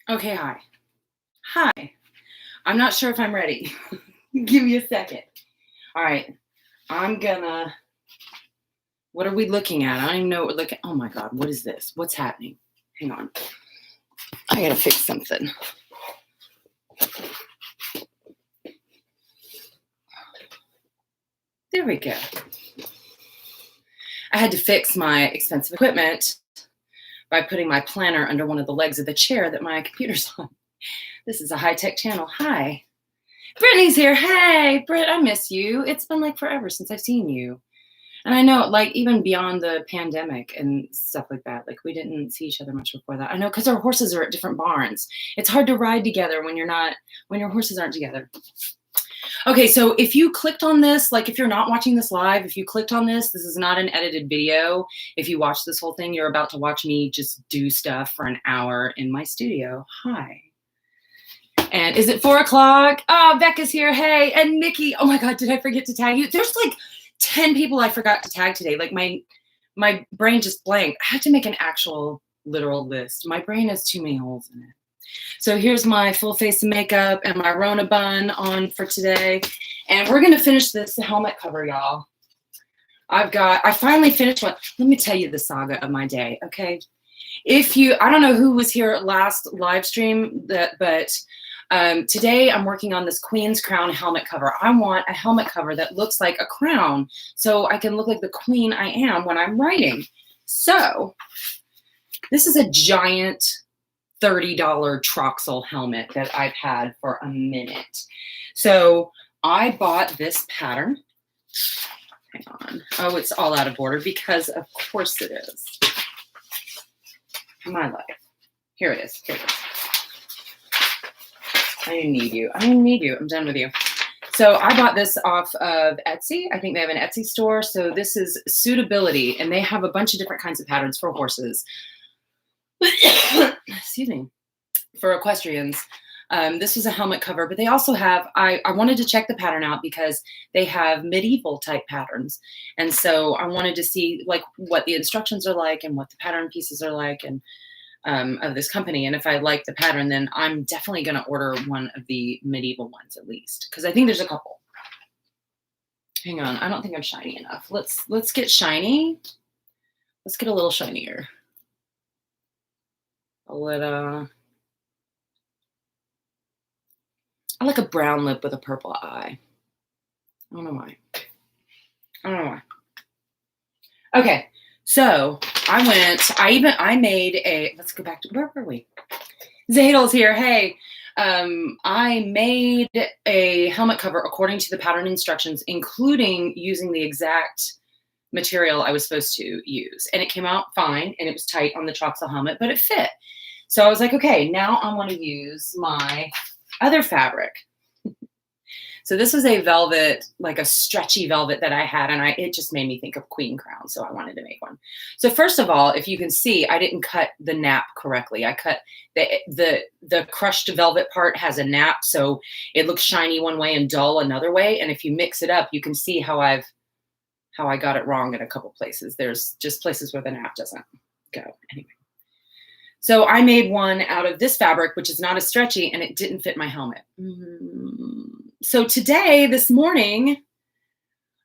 Okay, hi. Hi. I'm not sure if I'm ready. Give me a second. All right. What are we looking at? I don't even know what we're looking. Oh my God, what is this? What's happening? Hang on. I gotta fix something. There we go. I had to fix my expensive equipment by putting my planner under one of the legs of the chair that my computer's on. This is a high-tech channel. Hi. Brittany's here. Hey, Britt, I miss you. It's been like forever since I've seen you. And I know, like, even beyond the pandemic and stuff like that, like, we didn't see each other much before that. I know, because our horses are at different barns. It's hard to ride together when your horses aren't together. Okay, so if you clicked on this, like, if you're not watching this live, if you clicked on this, this is not an edited video. If you watch this whole thing, you're about to watch me just do stuff for an hour in my studio. Hi. And is it 4 o'clock? Oh, Becca's here. Hey, and Nikki. Oh my God, did I forget to tag you? There's like 10 people I forgot to tag today. Like my brain just blanked. I had to make an actual literal list. My brain has too many holes in it. So here's my full face of makeup and my Rona bun on for today. And we're gonna finish this helmet cover, y'all. I finally finished one. Let me tell you the saga of my day, okay? I don't know who was here at last live stream, but today I'm working on this Queen's Crown helmet cover. I want a helmet cover that looks like a crown so I can look like the queen I am when I'm writing. So this is a giant $30 Troxel helmet that I've had for a minute. So I bought this pattern. Hang on. Oh, it's all out of order because of course it is. My life. Here it is. Here it is. I didn't need you. I didn't need you. I'm done with you. So I bought this off of Etsy. I think they have an Etsy store. So this is Suitability, and they have a bunch of different kinds of patterns for horses. Excuse me. For equestrians. This was a helmet cover, but they also have, I wanted to check the pattern out because they have medieval type patterns. And so I wanted to see like what the instructions are like and what the pattern pieces are like and of this company. And if I like the pattern, then I'm definitely going to order one of the medieval ones at least, because I think there's a couple. Hang on. I don't think I'm shiny enough. Let's get shiny. Let's get a little shinier. I like a brown lip with a purple eye. I don't know why. Okay, so I made a, let's go back to, where were we? Zadel's here, hey. I made a helmet cover according to the pattern instructions, including using the exact material I was supposed to use. And it came out fine, and it was tight on the Troxel helmet, but it fit. So I was like, okay, now I want to use my other fabric. So this was a velvet, like a stretchy velvet that I had, and it just made me think of queen crown, so I wanted to make one. So first of all, if you can see, I didn't cut the nap correctly. I cut the crushed velvet part has a nap, so it looks shiny one way and dull another way. And if you mix it up, you can see how I got it wrong in a couple places. There's just places where the nap doesn't go. Anyway. So I made one out of this fabric, which is not as stretchy, and it didn't fit my helmet. So today, this morning,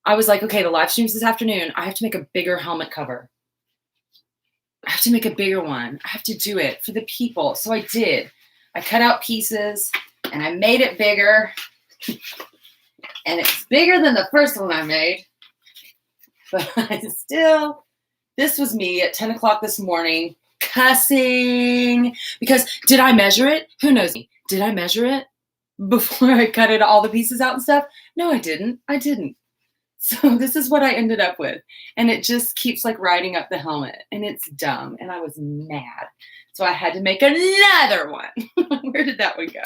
I was like, okay, the live stream's this afternoon. I have to make a bigger helmet cover. I have to make a bigger one. I have to do it for the people. So I did. I cut out pieces, and I made it bigger. And it's bigger than the first one I made. But this was me at 10 o'clock this morning, cussing, because did I measure it? Who knows me? Did I measure it before I cut it all the pieces out and stuff? No, I didn't. So this is what I ended up with. And it just keeps like riding up the helmet, and it's dumb. And I was mad. So I had to make another one. Where did that one go?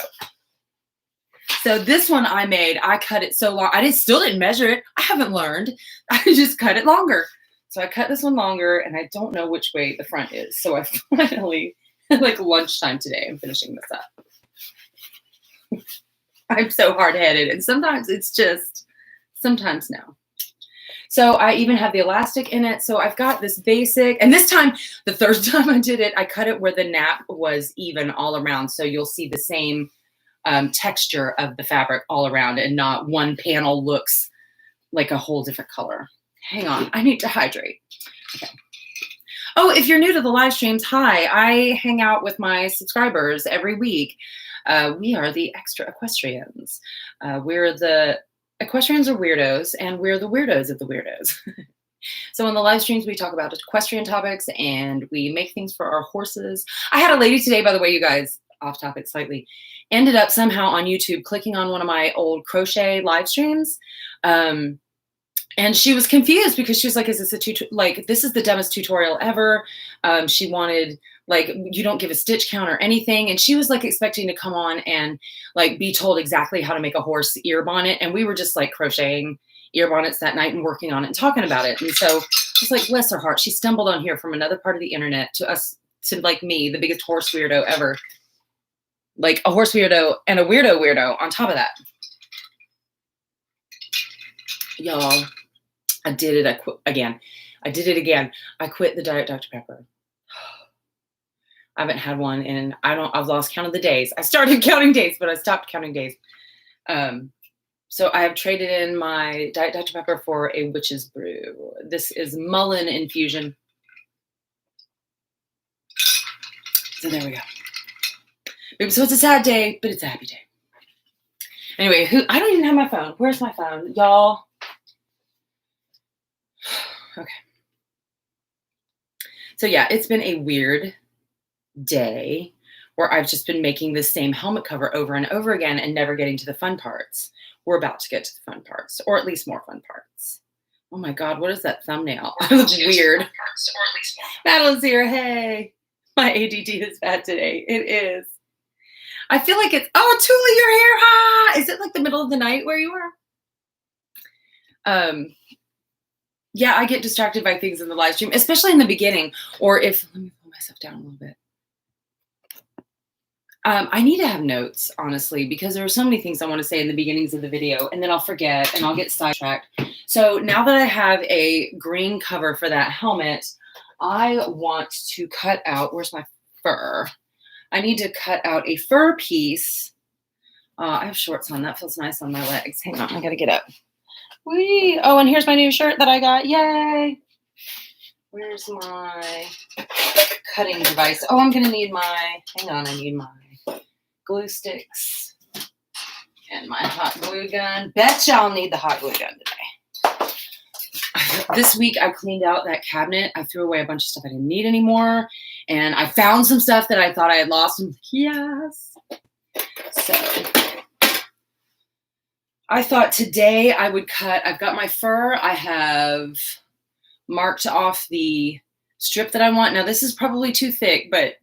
So this one I cut it so long. Still didn't measure it. I haven't learned. I just cut it longer. So I cut this one longer, and I don't know which way the front is. So I finally, like lunchtime today, I'm finishing this up. I'm so hard-headed, and sometimes no. So I even have the elastic in it. So I've got this basic, and this time, the third time I did it, I cut it where the nap was even all around. So you'll see the same texture of the fabric all around, and not one panel looks like a whole different color. Hang on, I need to hydrate. Okay. Oh, if you're new to the live streams, hi. I hang out with my subscribers every week. We are the Extra Equestrians. We're the equestrians are weirdos, and we're the weirdos of the weirdos. So in the live streams, we talk about equestrian topics, and we make things for our horses. I had a lady today, by the way, you guys, off topic slightly, ended up somehow on YouTube clicking on one of my old crochet live streams. And she was confused because she was like, is this this is the dumbest tutorial ever. She wanted, like, you don't give a stitch count or anything. And she was like expecting to come on and like be told exactly how to make a horse ear bonnet. And we were just like crocheting ear bonnets that night and working on it and talking about it. And so it's like, bless her heart, she stumbled on here from another part of the internet to us, to like me, the biggest horse weirdo ever. Like a horse weirdo and a weirdo on top of that. Y'all, I did it again. I did it again. I quit the Diet Dr. Pepper. I haven't had one in, I've lost count of the days. I started counting days, but I stopped counting days. So I have traded in my Diet Dr. Pepper for a witch's brew. This is mullein infusion. So there we go. So it's a sad day, but it's a happy day. Anyway, I don't even have my phone. Where's my phone? Y'all. Okay. So yeah, it's been a weird day where I've just been making the same helmet cover over and over again and never getting to the fun parts. We're about to get to the fun parts, or at least more fun parts. Oh my God, what is that thumbnail? It looks weird. Madeline's here, hey. My ADD is bad today. It is. I feel like it's, oh, Tula, you're here, ha! Is it like the middle of the night where you are? Yeah, I get distracted by things in the live stream, especially in the beginning, or if, let me pull myself down a little bit. I need to have notes, honestly, because there are so many things I want to say in the beginnings of the video, and then I'll forget and I'll get sidetracked. So now that I have a green cover for that helmet, I want to cut out, where's my fur? I need to cut out a fur piece. I have shorts on. That feels nice on my legs. Hang on, I gotta get up. Whee! Oh, and here's my new shirt that I got. Yay! Where's my cutting device? Oh, I'm gonna need my, hang on, I need my glue sticks and my hot glue gun. Bet y'all need the hot glue gun today. This week I cleaned out that cabinet. I threw away a bunch of stuff I didn't need anymore. And I found some stuff that I thought I had lost. And yes. So I thought today I would cut, I've got my fur. I have marked off the strip that I want. Now this is probably too thick, but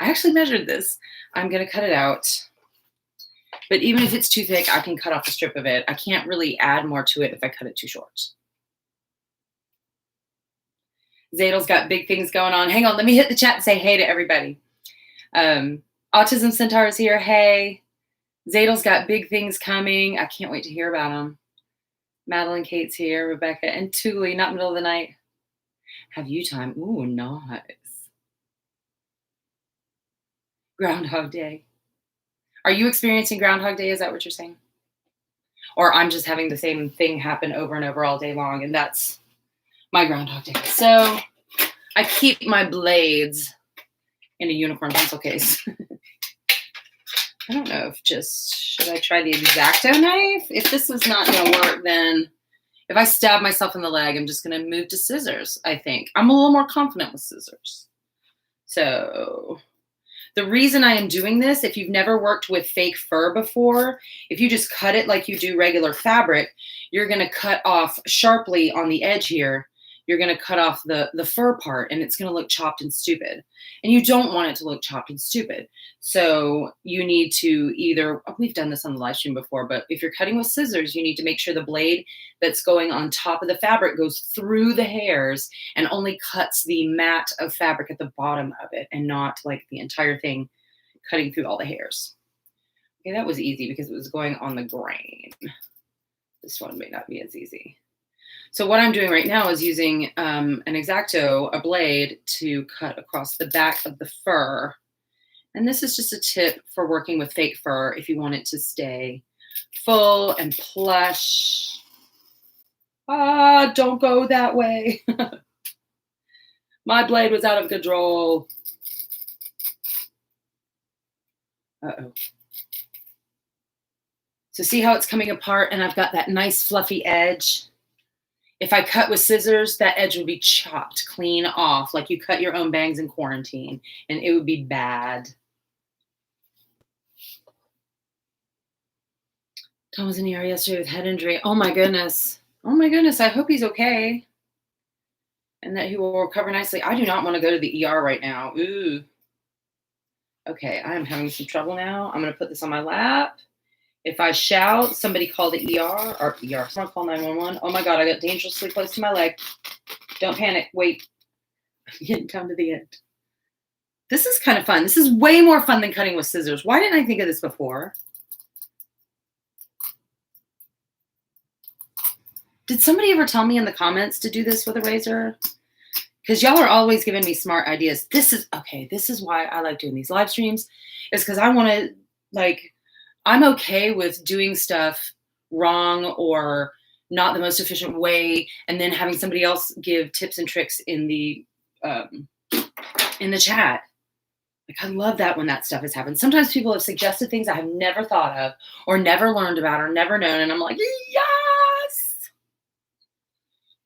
I actually measured this. I'm going to cut it out. But even if it's too thick, I can cut off a strip of it. I can't really add more to it if I cut it too short. Zadel's got big things going on. Hang on, let me hit the chat and say hey to everybody. Autism Centaur is here. Hey. Zadel's got big things coming. I can't wait to hear about them. Madeline Kate's here. Rebecca and Thule, not middle of the night. Have you time? Ooh, nice. Groundhog Day. Are you experiencing Groundhog Day? Is that what you're saying? Or I'm just having the same thing happen over and over all day long, and that's my Groundhog Day. So I keep my blades in a unicorn pencil case. I don't know if should I try the X-Acto knife? If this is not going to work, then if I stab myself in the leg, I'm just going to move to scissors, I think. I'm a little more confident with scissors. So the reason I am doing this, if you've never worked with fake fur before, if you just cut it like you do regular fabric, you're going to cut off sharply on the edge here. You're going to cut off the fur part, and it's going to look chopped and stupid. And you don't want it to look chopped and stupid. So you need to either, we've done this on the live stream before, but if you're cutting with scissors, you need to make sure the blade that's going on top of the fabric goes through the hairs and only cuts the mat of fabric at the bottom of it, and not like the entire thing cutting through all the hairs. Okay, that was easy because it was going on the grain. This one may not be as easy. So what I'm doing right now is using an X-Acto, a blade, to cut across the back of the fur. And this is just a tip for working with fake fur if you want it to stay full and plush. Ah, don't go that way. My blade was out of control. Uh-oh. So see how it's coming apart and I've got that nice fluffy edge? If I cut with scissors, that edge would be chopped clean off, like you cut your own bangs in quarantine, and it would be bad. Tom was in the ER yesterday with head injury. Oh my goodness. Oh my goodness. I hope he's okay and that he will recover nicely. I do not want to go to the ER right now. Ooh. Okay, I am having some trouble now. I'm going to put this on my lap. If I shout, somebody call the ER or ER. Someone call 911. Oh my God, I got dangerously close to my leg. Don't panic. Wait. I'm getting down to the end. This is kind of fun. This is way more fun than cutting with scissors. Why didn't I think of this before? Did somebody ever tell me in the comments to do this with a razor? Because y'all are always giving me smart ideas. This is why I like doing these live streams, is because I want to, like, I'm okay with doing stuff wrong or not the most efficient way, and then having somebody else give tips and tricks in the chat. Like, I love that when that stuff has happened. Sometimes people have suggested things I have never thought of or never learned about or never known, and I'm like, yes!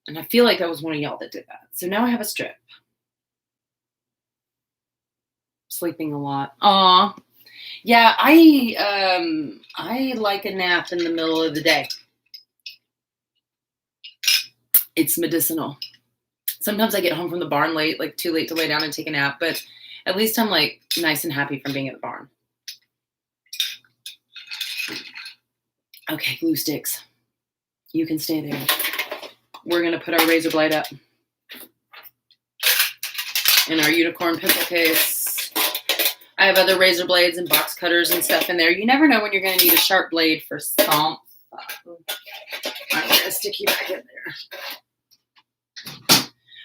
And I feel like that was one of y'all that did that. So now I have a strip. Sleeping a lot. Aw. Yeah, I like a nap in the middle of the day. It's medicinal. Sometimes I get home from the barn late, like too late to lay down and take a nap, but at least I'm like nice and happy from being at the barn. Okay, glue sticks. You can stay there. We're going to put our razor blade up in our Unicorn pencil case. I have other razor blades and box cutters and stuff in there. You never know when you're going to need a sharp blade for something. I'm going to stick you back in there.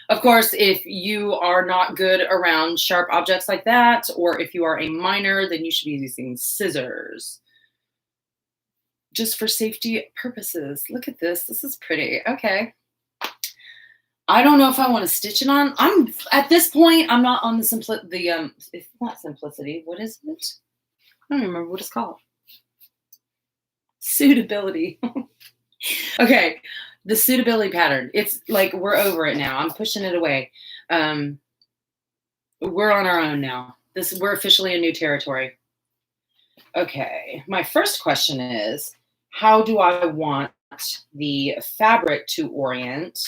Of course, if you are not good around sharp objects like that, or if you are a minor, then you should be using scissors. Just for safety purposes. Look at this. This is pretty. Okay. I don't know if I want to stitch it on. I'm at this point, I'm not on the it's not simplicity. What is it? I don't remember what it's called. Suitability. Okay. The suitability pattern. It's like we're over it now. I'm pushing it away. We're on our own now. We're officially in new territory. Okay. My first question is, how do I want the fabric to orient?